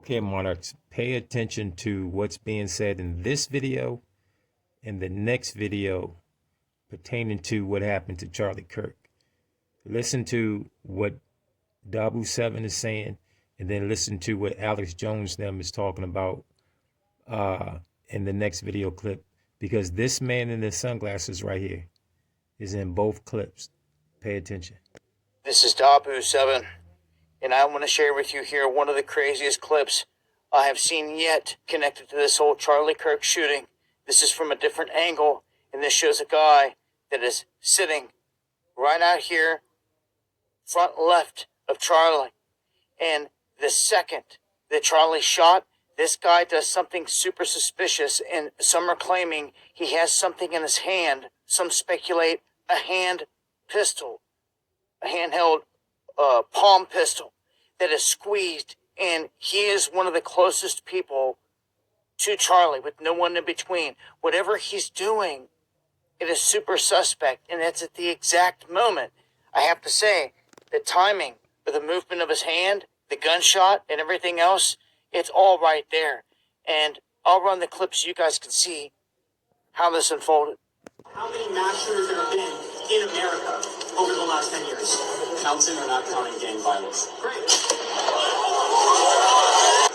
Okay, Monarchs, pay attention to what's being said in this video and the next video pertaining to what happened to Charlie Kirk. Listen to what Dabu 7 is saying, and then listen to what Alex Jones them is talking about in the next video clip, because this man in the sunglasses right here is in both clips. Pay attention. This is Dabu 7, and I want to share with you here one of the craziest clips I have seen yet connected to this whole Charlie Kirk shooting. This is from a different angle, and this shows a guy that is sitting right out here, front left of Charlie. And the second that Charlie shot, this guy does something super suspicious, and some are claiming he has something in his hand. Some speculate a hand pistol, a handheld palm pistol that is squeezed, and he is one of the closest people to Charlie with no one in between. Whatever he's doing, it is super suspect, and it's at the exact moment. I have to say, the timing of the movement of his hand, the gunshot, and everything else, it's all right there. And I'll run the clip so you guys can see how this unfolded. How many mass shooters there have been in America over the last 10 years? Counting or not counting gang violence? Great.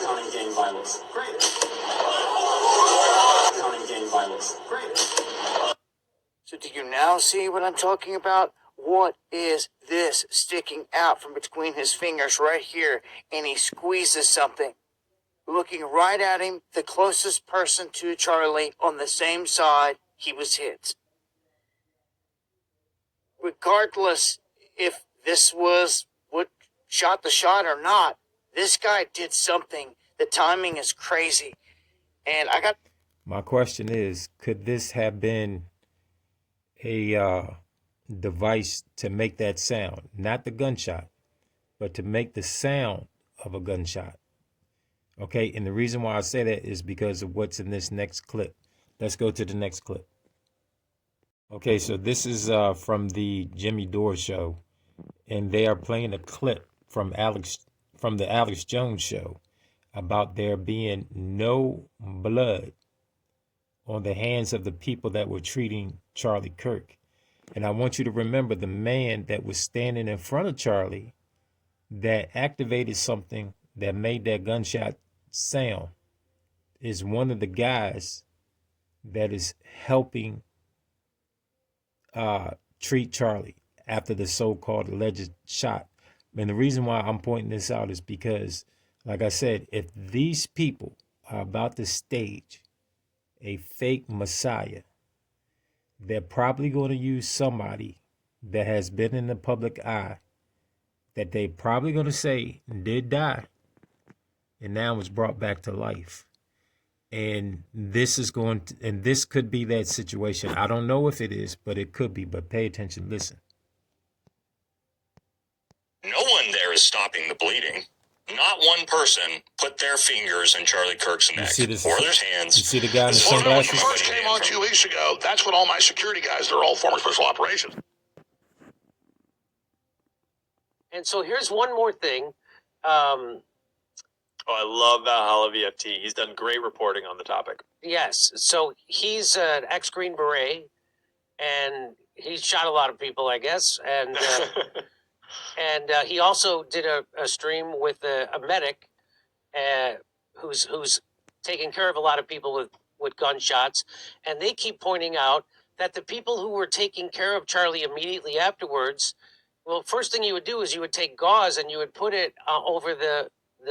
Counting gang violence? Great. Counting gang violence? Great. So do you now see what I'm talking about? What is this sticking out from between his fingers right here? And he squeezes something. Looking right at him, the closest person to Charlie on the same side he was hit. Regardless if this was what shot the shot or not, this guy did something. The timing is crazy. And my question is, could this have been a device to make that sound? Not the gunshot, but to make the sound of a gunshot. Okay, and the reason why I say that is because of what's in this next clip. Let's go to the next clip. Okay, so this is from the Jimmy Dore show, and they are playing a clip from the Alex Jones show about there being no blood on the hands of the people that were treating Charlie Kirk. And I want you to remember the man that was standing in front of Charlie that activated something that made that gunshot sound is one of the guys that is helping treat Charlie after the so-called alleged shot. And the reason why I'm pointing this out is because, like I said, if these people are about to stage a fake messiah, they're probably going to use somebody that has been in the public eye that they probably going to say did die and now was brought back to life. And this could be that situation. I don't know if it is, but it could be. But pay attention, listen. No one there is stopping the bleeding. Not one person put their fingers in Charlie Kirk's neck or their hands. You see the guy in the sunglasses? When it first came on 2 weeks ago, that's what all my security guys, they're all former special operations. And so here's one more thing. I love Valhalla VFT. He's done great reporting on the topic. Yes. So he's an ex-Green Beret, and he's shot a lot of people, I guess. And and he also did a stream with a medic who's taking care of a lot of people with gunshots. And they keep pointing out that the people who were taking care of Charlie immediately afterwards, well, first thing you would do is you would take gauze and you would put it over the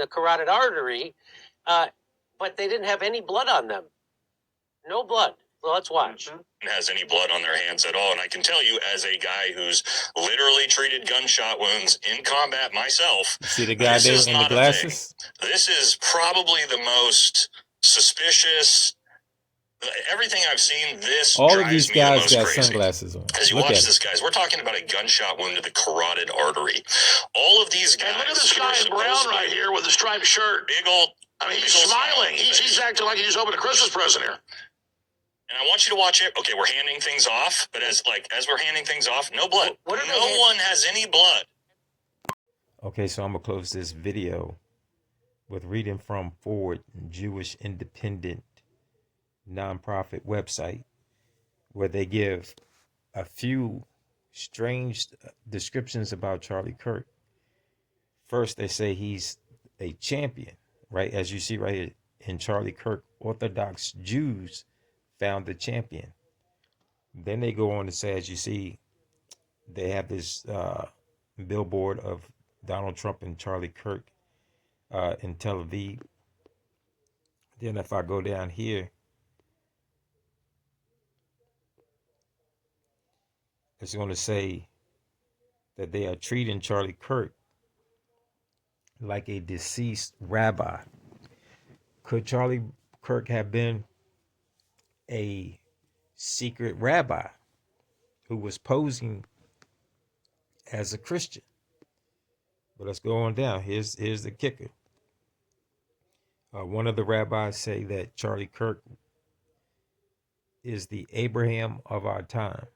carotid artery, but they didn't have any blood on them. No blood. Well, let's watch. Has any blood on their hands at all. And I can tell you, as a guy who's literally treated gunshot wounds in combat myself, see the guy there in the glasses? This is probably the most suspicious. Everything I've seen, this all of these guys got crazy. Sunglasses on. As you watch this, guys, we're talking about a gunshot wound to the carotid artery. All of these guys. And look at this guy in brown right here with the striped shirt. Big old. I mean, he's smiling. He's acting like he just opened a Christmas present here. And I want you to watch it. Okay, we're handing things off, but as we're handing things off, no blood. No one has any blood. Okay, so I'm gonna close this video with reading from Forward, Jewish independent nonprofit website, where they give a few strange descriptions about Charlie Kirk. First, they say he's a champion, right? As you see right here in Charlie Kirk, Orthodox Jews found the champion. Then they go on to say, as you see, they have this billboard of Donald Trump and Charlie Kirk in Tel Aviv. Then if I go down here, it's going to say that they are treating Charlie Kirk like a deceased rabbi. Could Charlie Kirk have been a secret rabbi who was posing as a Christian? But let's go on down. Here's the kicker. One of the rabbis say that Charlie Kirk is the Abraham of our time,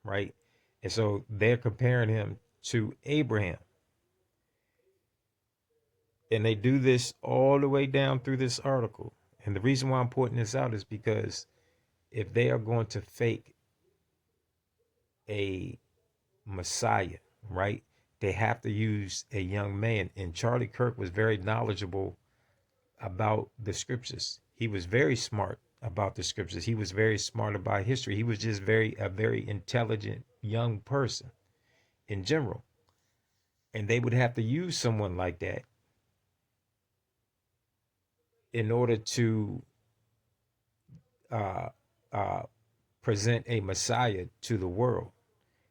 right? And so they're comparing him to Abraham. And they do this all the way down through this article. And the reason why I'm pointing this out is because if they are going to fake a Messiah, right, they have to use a young man. And Charlie Kirk was very knowledgeable about the scriptures. He was very smart about the scriptures. He was very smart about history. He was just a very intelligent young person in general. And they would have to use someone like that in order to present a Messiah to the world.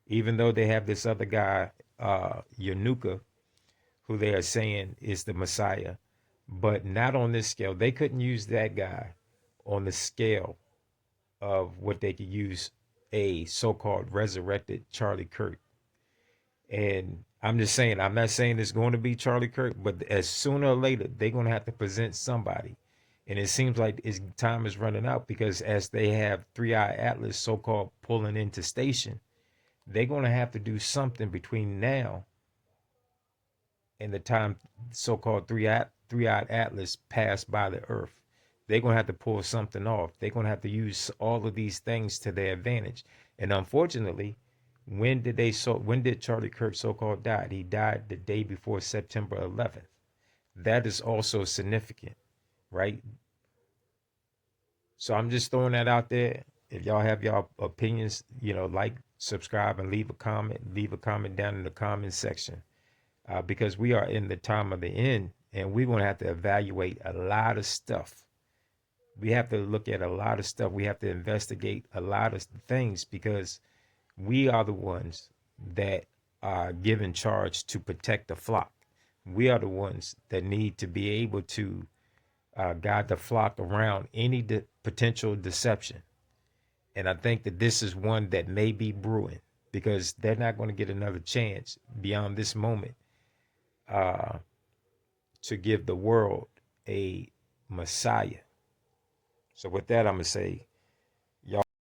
Even though they have this other guy, Yanuka, who they are saying is the Messiah, but not on this scale. They couldn't use that guy on the scale of what they could use a so-called resurrected Charlie Kirk. And I'm just saying, I'm not saying it's going to be Charlie Kirk, but as sooner or later, they're going to have to present somebody. And it seems like time is running out, because as they have Three-Eye Atlas so-called pulling into station, they're going to have to do something between now and the time so-called Three-Eyed Atlas passed by the earth. They're going to have to pull something off. They're going to have to use all of these things to their advantage. And unfortunately, when did Charlie Kirk so-called die? He died the day before September 11th. That is also significant, right? So I'm just throwing that out there. If y'all have y'all opinions, like, subscribe, and leave a comment down in the comment section, because we are in the time of the end, and we're going to have to evaluate a lot of stuff. We have to look at a lot of stuff. We have to investigate a lot of things, because we are the ones that are given charge to protect the flock. We are the ones that need to be able to guide the flock around any potential deception. And I think that this is one that may be brewing, because they're not going to get another chance beyond this moment to give the world a Messiah. So with that, I'm going to say,